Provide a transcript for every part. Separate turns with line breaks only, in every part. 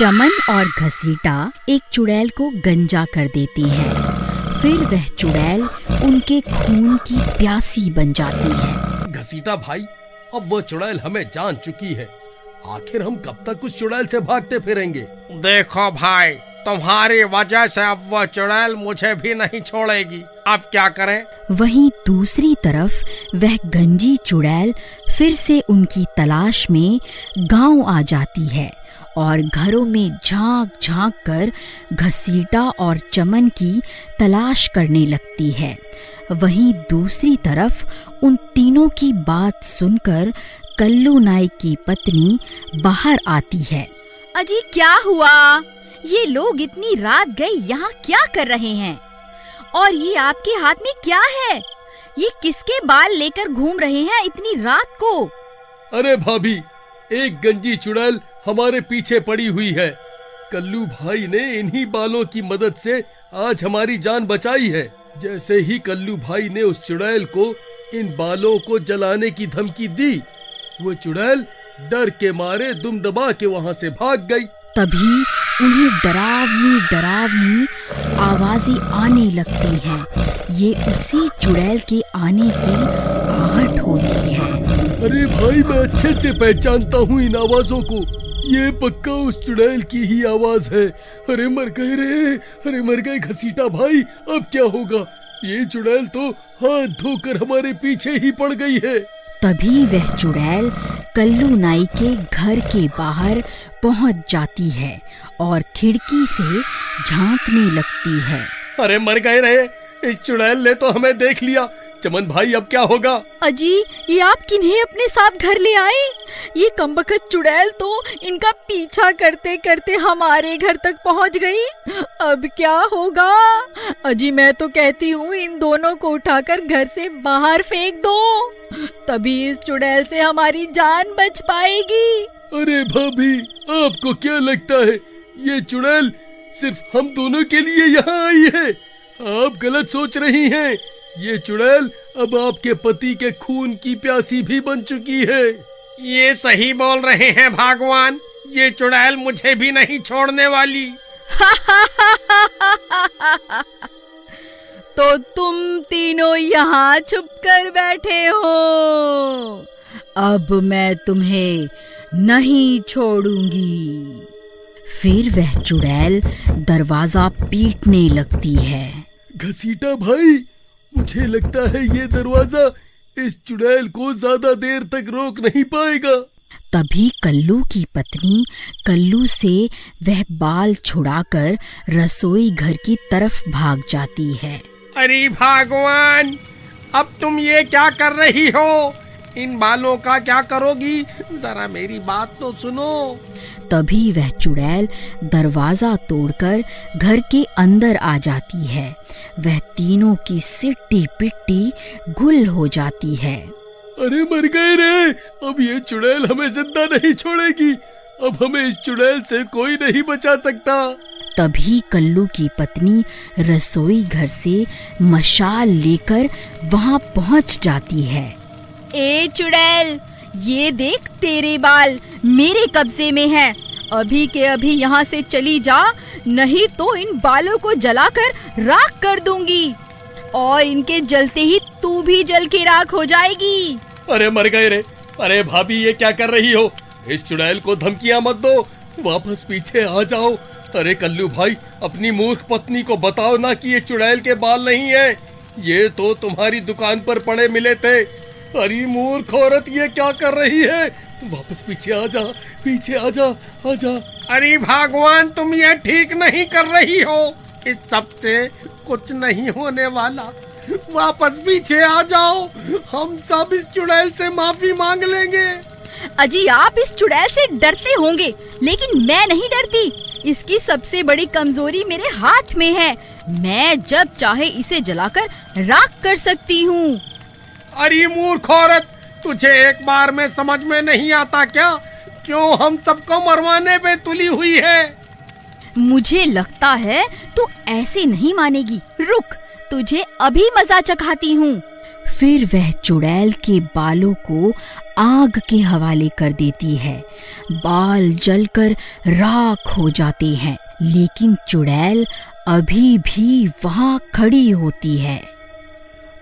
चमन और घसीटा एक चुड़ैल को गंजा कर देते हैं। फिर वह चुड़ैल उनके खून की प्यासी बन जाती है।
घसीटा भाई, अब वो चुड़ैल हमें जान चुकी है। आखिर हम कब तक उस चुड़ैल से भागते फिरेंगे?
देखो भाई, तुम्हारी वजह से अब वह चुड़ैल मुझे भी नहीं छोड़ेगी। अब क्या करें?
वहीं दूसरी तरफ वह गंजी चुड़ैल फिर से उनकी तलाश में गांव आ जाती है और घरों में झांक झांक कर घसीटा और चमन की तलाश करने लगती है। वहीं दूसरी तरफ उन तीनों की बात सुनकर कल्लू नाई की पत्नी बाहर आती है।
अजी क्या हुआ? ये लोग इतनी रात गए यहाँ क्या कर रहे हैं? और ये आपके हाथ में क्या है? ये किसके बाल लेकर घूम रहे हैं इतनी रात को?
अरे भाभी, एक गंजी चुड़ैल हमारे पीछे पड़ी हुई है। कल्लू भाई ने इन्हीं बालों की मदद से आज हमारी जान बचाई है। जैसे ही कल्लू भाई ने उस चुड़ैल को इन बालों को जलाने की धमकी दी, वो चुड़ैल डर के मारे दुम दबा के वहाँ से भाग गई।
तभी उन्हें डरावनी डरावनी आवाजें आने लगती हैं। ये उसी चुड़ैल के आने की आहट होती है।
अरे भाई, मैं अच्छे से पहचानता हूँ इन आवाजों को। ये पक्का उस चुड़ैल की ही आवाज है। अरे मर गए रे, अरे मर गए घसीटा भाई, अब क्या होगा? ये चुड़ैल तो हाथ धोकर हमारे पीछे ही पड़ गई है।
तभी वह चुड़ैल कल्लू नाई के घर के बाहर पहुंच जाती है और खिड़की से झांकने लगती है।
अरे मर गए रे, इस चुड़ैल ने तो हमें देख लिया। चमन भाई, अब क्या होगा?
अजी, ये आप किन्हें अपने साथ घर ले आए? ये कमबख्त चुड़ैल तो इनका पीछा करते करते हमारे घर तक पहुंच गई। अब क्या होगा? अजी, मैं तो कहती हूँ इन दोनों को उठाकर घर से बाहर फेंक दो, तभी इस चुड़ैल से हमारी जान बच पाएगी।
अरे भाभी, आपको क्या लगता है ये चुड़ैल सिर्फ हम दोनों के लिए यहाँ आई है? आप गलत सोच रही हैं। ये चुड़ैल अब आपके पति के खून की प्यासी भी बन चुकी है।
ये सही बोल रहे हैं भगवान, ये चुड़ैल मुझे भी नहीं छोड़ने वाली।
तो तुम तीनों यहाँ छुप कर बैठे हो,
अब मैं तुम्हें नहीं छोड़ूंगी। फिर वह चुड़ैल दरवाजा पीटने लगती है।
घसीटा भाई, मुझे लगता है ये दरवाजा इस चुड़ैल को ज्यादा देर तक रोक नहीं पाएगा।
तभी कल्लू की पत्नी कल्लू से वह बाल छुड़ाकर रसोई घर की तरफ भाग जाती है।
अरे भगवान, अब तुम ये क्या कर रही हो? इन बालों का क्या करोगी? जरा मेरी बात तो सुनो।
तभी वह चुड़ैल दरवाजा तोड़कर घर के अंदर आ जाती है। वह तीनों की सिट्टी पिट्टी गुल हो जाती है।
अरे मर गए रे, अब ये चुड़ैल हमें जिंदा नहीं छोड़ेगी। अब हमें इस चुड़ैल से कोई नहीं बचा सकता।
तभी कल्लू की पत्नी रसोई घर से मशाल लेकर वहां पहुंच जाती है।
ए चुड़ैल, ये देख, तेरे बाल मेरे कब्जे में हैं। अभी के अभी यहाँ से चली जा, नहीं तो इन बालों को जलाकर राख कर दूंगी और इनके जलते ही तू भी जल के राख हो जाएगी।
अरे मर गए रे। अरे भाभी, ये क्या कर रही हो? इस चुड़ैल को धमकियां मत दो, वापस पीछे आ जाओ। अरे कल्लू भाई, अपनी मूर्ख पत्नी को बताओ ना कि ये चुड़ैल के बाल नहीं है, ये तो तुम्हारी दुकान पर पड़े मिले थे। अरे मूर्ख औरत, ये क्या कर रही है? वापस पीछे आ जा, पीछे आ जा, आ जा।
अरे भगवान, तुम ये ठीक नहीं कर रही हो। इस सब से कुछ नहीं होने वाला। वापस पीछे आ जाओ, हम सब इस चुड़ैल से माफी मांग लेंगे।
अजी, आप इस चुड़ैल से डरते होंगे, लेकिन मैं नहीं डरती। इसकी सबसे बड़ी कमजोरी मेरे हाथ में है। मैं जब चाहे इसे जलाकर राख कर सकती हूँ।
अरे मूर्ख औरत, तुझे एक बार में समझ में नहीं आता क्या? क्यों हम सबको मरवाने पे तुली हुई है?
मुझे लगता है तू ऐसे नहीं मानेगी। रुक, तुझे अभी मजा चखाती हूँ।
फिर वह चुड़ैल के बालों को आग के हवाले कर देती है। बाल जलकर राख हो जाते हैं, लेकिन चुड़ैल अभी भी वहां खड़ी होती है।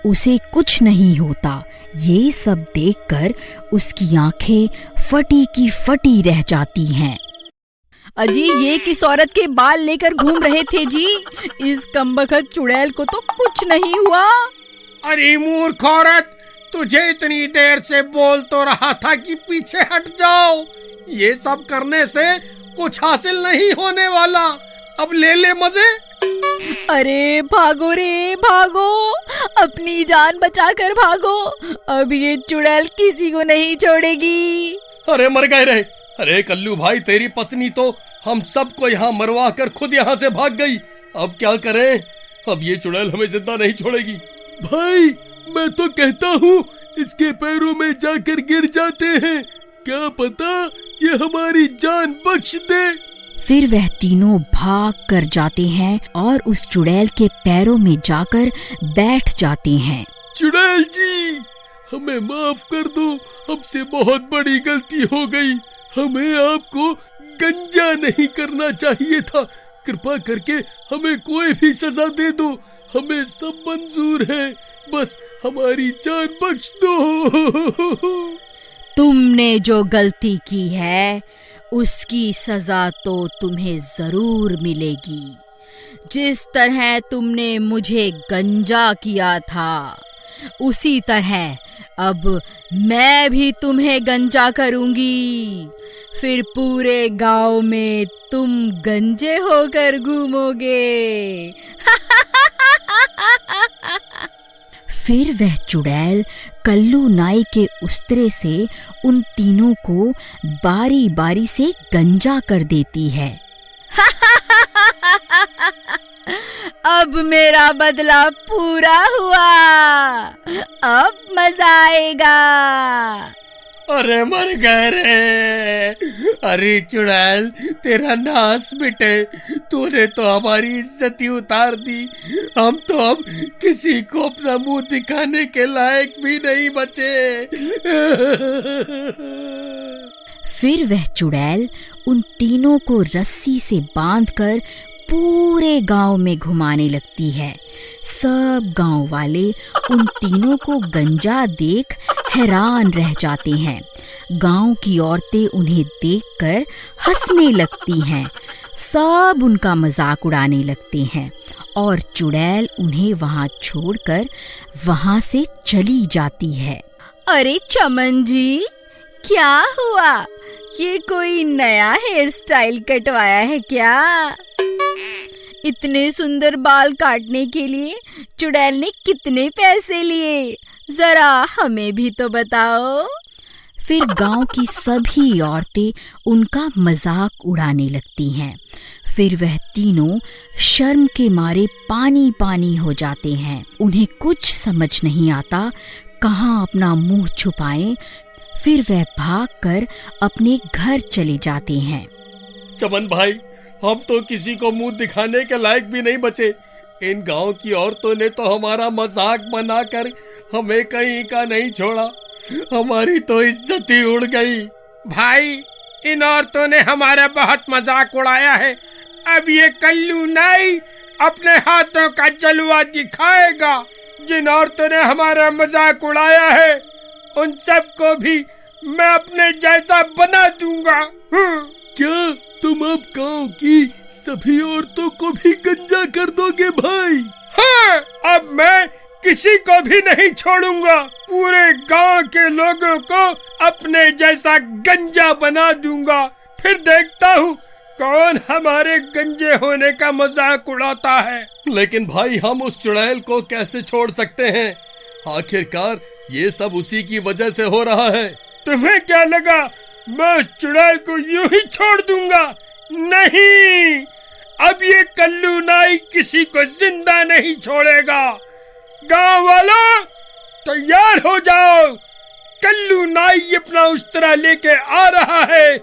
उसे कुछ नहीं होता। ये सब देखकर उसकी आंखें फटी की फटी रह जाती हैं।
अजी, ये किस औरत के बाल लेकर घूम रहे थे जी? इस कमबख्त चुड़ैल को तो कुछ नहीं हुआ।
अरे मूर्ख औरत, तुझे इतनी देर से बोल तो रहा था कि पीछे हट जाओ। ये सब करने से कुछ हासिल नहीं होने वाला। अब ले ले मजे।
अरे भागो रे भागो, अपनी जान बचाकर भागो। अब ये चुड़ैल किसी को नहीं छोड़ेगी।
अरे मर गए रे। अरे कल्लू भाई, तेरी पत्नी तो हम सबको यहाँ मरवा कर खुद यहाँ से भाग गई। अब क्या करें? अब ये चुड़ैल हमें जिंदा नहीं छोड़ेगी। भाई, मैं तो कहता हूँ इसके पैरों में जाकर गिर जाते हैं, क्या पता ये हमारी जान बख्श दे।
फिर वह तीनों भाग कर जाते हैं और उस चुड़ैल के पैरों में जाकर बैठ जाते हैं।
चुड़ैल जी, हमें माफ कर दो, हमसे बहुत बड़ी गलती हो गई। हमें आपको गंजा नहीं करना चाहिए था। कृपा करके हमें कोई भी सजा दे दो, हमें सब मंजूर है। बस हमारी जान बख्श दो।
तुमने जो गलती की है उसकी सजा तो तुम्हें जरूर मिलेगी। जिस तरह तुमने मुझे गंजा किया था, उसी तरह अब मैं भी तुम्हें गंजा करूंगी। फिर पूरे गांव में तुम गंजे होकर घूमोगे। फिर वह चुड़ैल कल्लू नाई के उस्तरे से उन तीनों को बारी बारी से गंजा कर देती है। अब मेरा बदला पूरा हुआ, अब मजा आएगा।
अरे मर गए रे। अरे चुड़ैल, तेरा नाश मिटे। तूने तो हमारी इज्जत ही उतार दी। हम तो अब किसी को अपना मुंह दिखाने के लायक भी नहीं बचे।
फिर वह चुड़ैल उन तीनों को रस्सी से बांधकर पूरे गांव में घुमाने लगती है। सब गांव वाले उन तीनों को गंजा देख हैरान रह जाते हैं। गांव की औरतें उन्हें देखकर हंसने लगती हैं। सब उनका मजाक उड़ाने लगते हैं और चुड़ैल उन्हें वहां छोड़कर वहां से चली जाती है।
अरे चमन जी, क्या हुआ? ये कोई नया हेयर स्टाइल कटवाया है क्या? इतने सुंदर बाल काटने के लिए चुड़ैल ने कितने पैसे लिए? जरा हमें भी तो बताओ।
फिर गांव की सभी औरतें उनका मजाक उड़ाने लगती हैं। फिर वह तीनों शर्म के मारे पानी पानी हो जाते हैं। उन्हें कुछ समझ नहीं आता कहाँ अपना मुंह छुपाएं। फिर वह भागकर अपने घर चले जाते हैं।
चमन भाई, हम तो किसी को मुंह दिखाने के लायक भी नहीं बचे। इन गांव की औरतों ने तो हमारा मजाक बनाकर हमें कहीं का नहीं छोड़ा। हमारी तो इज्जत ही उड़ गई।
भाई, इन औरतों ने हमारा बहुत मजाक उड़ाया है। अब ये कल्लू नाई अपने हाथों का जलवा दिखाएगा। जिन औरतों ने हमारा मजाक उड़ाया है, उन सबको भी मैं अपने जैसा बना दूंगा।
क्या तुम अब गांव की सभी औरतों को भी गंजा कर दोगे भाई?
हाँ, अब मैं किसी को भी नहीं छोड़ूंगा। पूरे गांव के लोगों को अपने जैसा गंजा बना दूंगा। फिर देखता हूँ कौन हमारे गंजे होने का मजाक उड़ाता है।
लेकिन भाई, हम उस चुड़ैल को कैसे छोड़ सकते हैं? आखिरकार ये सब उसी की वजह से हो रहा है।
तुम्हें क्या लगा मैं उस चुड़ैल को यूं ही छोड़ दूंगा? नहीं, अब ये कल्लू नाई किसी को जिंदा नहीं छोड़ेगा। गांव वालों, तैयार हो जाओ, कल्लू नाई अपना उस्तरा लेके आ रहा है।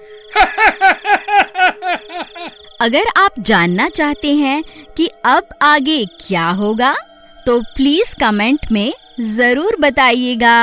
अगर आप जानना चाहते हैं कि अब आगे क्या होगा, तो प्लीज कमेंट में
जरूर बताइएगा।